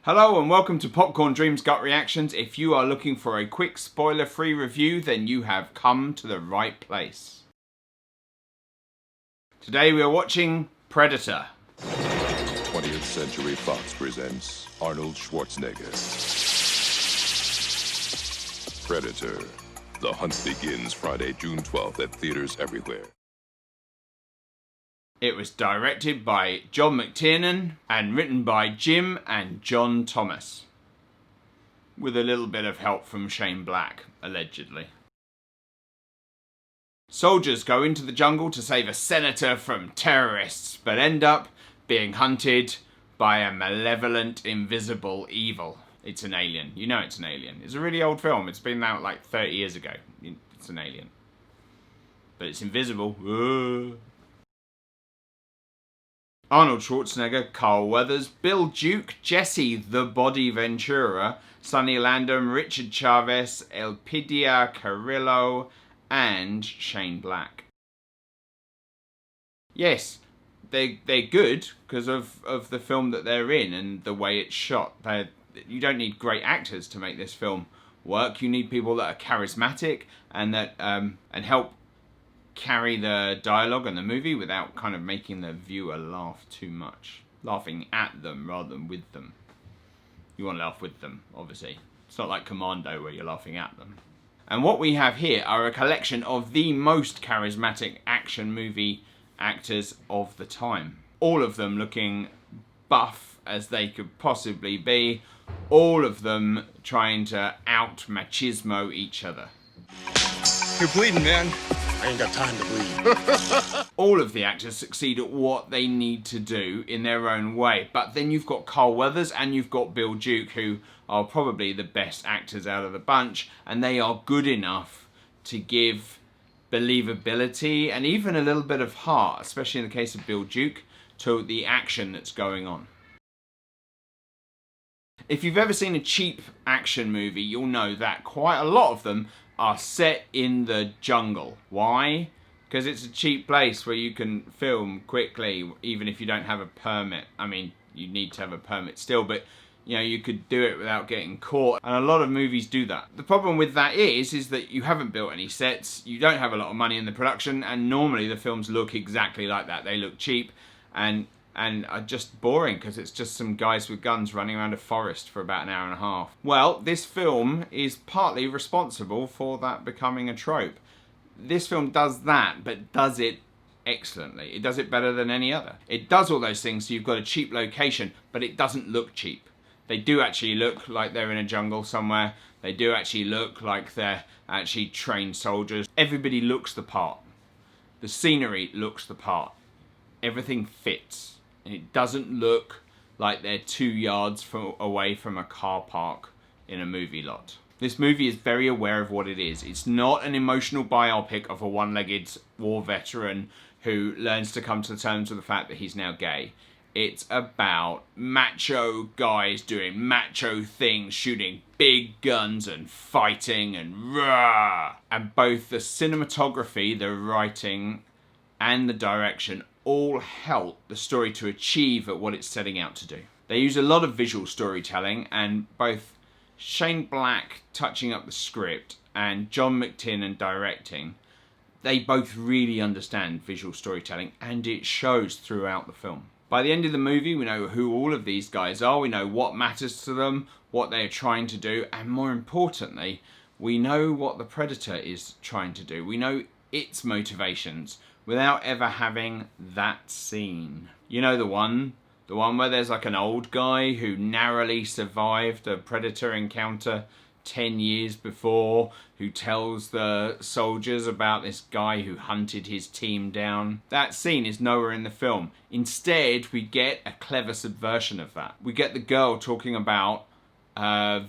Hello and welcome to Popcorn Dreams Gut Reactions. If you are looking for a quick spoiler-free review, then you have come to the right place. Today we are watching Predator. 20th Century Fox presents Arnold Schwarzenegger. Predator. The hunt begins Friday, June 12th at theaters everywhere. It was directed by John McTiernan and written by Jim and John Thomas, with a little bit of help from Shane Black, allegedly. Soldiers go into the jungle to save a senator from terrorists, but end up being hunted by a malevolent, invisible evil. It's an alien. You know it's an alien. It's a really old film. It's been out like 30 years ago. It's an alien. But it's invisible. Arnold Schwarzenegger, Carl Weathers, Bill Duke, Jesse the Body Ventura, Sonny Landham, Richard Chavez, Elpidia Carrillo, and Shane Black. Yes, they're good because of the film that they're in and the way it's shot. You don't need great actors to make this film work. You need people that are charismatic and that and help carry the dialogue and the movie without kind of making the viewer laugh too much. Laughing at them rather than with them. You want to laugh with them, obviously. It's not like Commando where you're laughing at them. And what we have here are a collection of the most charismatic action movie actors of the time. All of them looking buff as they could possibly be. All of them trying to out-machismo each other. You're bleeding, man. I ain't got time to bleed. All of the actors succeed at what they need to do in their own way. But then you've got Carl Weathers and you've got Bill Duke, who are probably the best actors out of the bunch. And they are good enough to give believability and even a little bit of heart, especially in the case of Bill Duke, to the action that's going on. If you've ever seen a cheap action movie, you'll know that quite a lot of them are set in the jungle. Why? Because it's a cheap place where you can film quickly, even if you don't have a permit. I mean, you need to have a permit still, but you know, you could do it without getting caught. And a lot of movies do that. The problem with that is that you haven't built any sets, you don't have a lot of money in the production, and normally the films look exactly like that. They look cheap and are just boring because it's just some guys with guns running around a forest for about an hour and a half. Well, this film is partly responsible for that becoming a trope. This film does that, but does it excellently. It does it better than any other. It does all those things, so you've got a cheap location, but it doesn't look cheap. They do actually look like they're in a jungle somewhere. They do actually look like they're actually trained soldiers. Everybody looks the part. The scenery looks the part. Everything fits. And it doesn't look like they're 2 yards away from a car park in a movie lot. This movie is very aware of what it is. It's not an emotional biopic of a one-legged war veteran who learns to come to terms with the fact that he's now gay. It's about macho guys doing macho things, shooting big guns and fighting and rah! And both the cinematography, the writing, and the direction all help the story to achieve at what it's setting out to do. They use a lot of visual storytelling, and both Shane Black touching up the script and John McTiernan directing, they both really understand visual storytelling, and it shows throughout the film. By the end of the movie, we know who all of these guys are, we know what matters to them, what they are trying to do, and more importantly, we know what the Predator is trying to do. We know its motivations without ever having that scene. You know the one where there's like an old guy who narrowly survived a Predator encounter 10 years before, who tells the soldiers about this guy who hunted his team down. That scene is nowhere in the film. Instead, we get a clever subversion of that. We get the girl talking about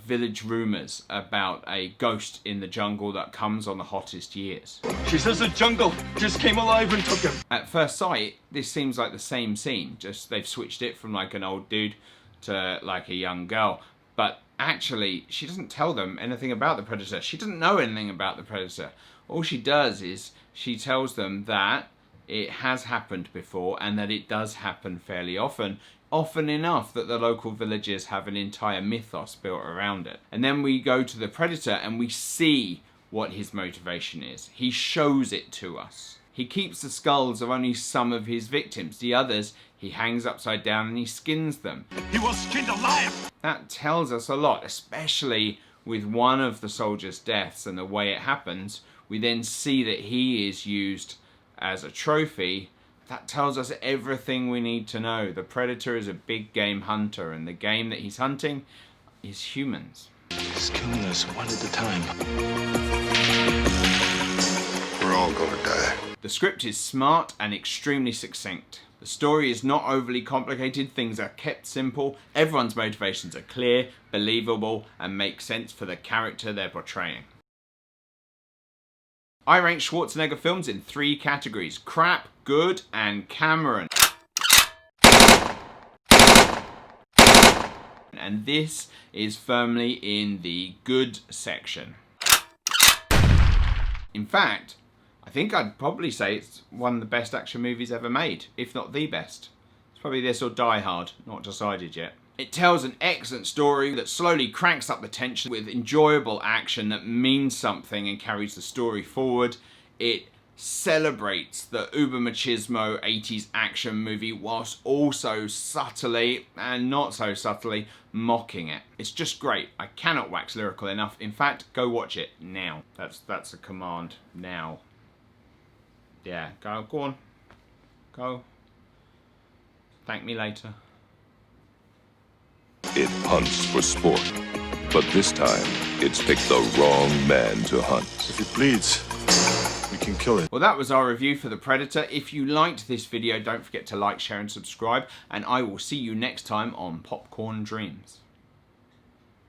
village rumours about a ghost in the jungle that comes on the hottest years. She says the jungle just came alive and took him. At first sight, this seems like the same scene, just they've switched it from like an old dude to like a young girl. But actually, she doesn't tell them anything about the Predator. She doesn't know anything about the Predator. All she does is she tells them that it has happened before, and that it does happen fairly often. Often enough that the local villagers have an entire mythos built around it. And then we go to the predator and we see what his motivation is. He shows it to us. He keeps the skulls of only some of his victims. The others, he hangs upside down and he skins them. He was skinned alive! That tells us a lot, especially with one of the soldiers' deaths and the way it happens. We then see that he is used as a trophy. That tells us everything we need to know. The predator is a big game hunter, and the game that he's hunting is humans. He's killing us one at a time. We're all gonna die. The script is smart and extremely succinct. The story is not overly complicated, things are kept simple, everyone's motivations are clear, believable, and make sense for the character they're portraying. I rank Schwarzenegger films in 3 categories: crap, good, and Cameron. And this is firmly in the good section. In fact, I think I'd probably say it's one of the best action movies ever made, if not the best. It's probably this or Die Hard, not decided yet. It tells an excellent story that slowly cranks up the tension with enjoyable action that means something and carries the story forward. It celebrates the uber machismo 80s action movie whilst also subtly, and not so subtly, mocking it. It's just great. I cannot wax lyrical enough. In fact, go watch it now. That's a command. Now. Yeah, go on. Go. Thank me later. It hunts for sport, but this time it's picked the wrong man to hunt. If it bleeds, we can kill it. Well, that was our review for The Predator. If you liked this video, don't forget to like, share and subscribe, and I will see you next time on Popcorn Dreams.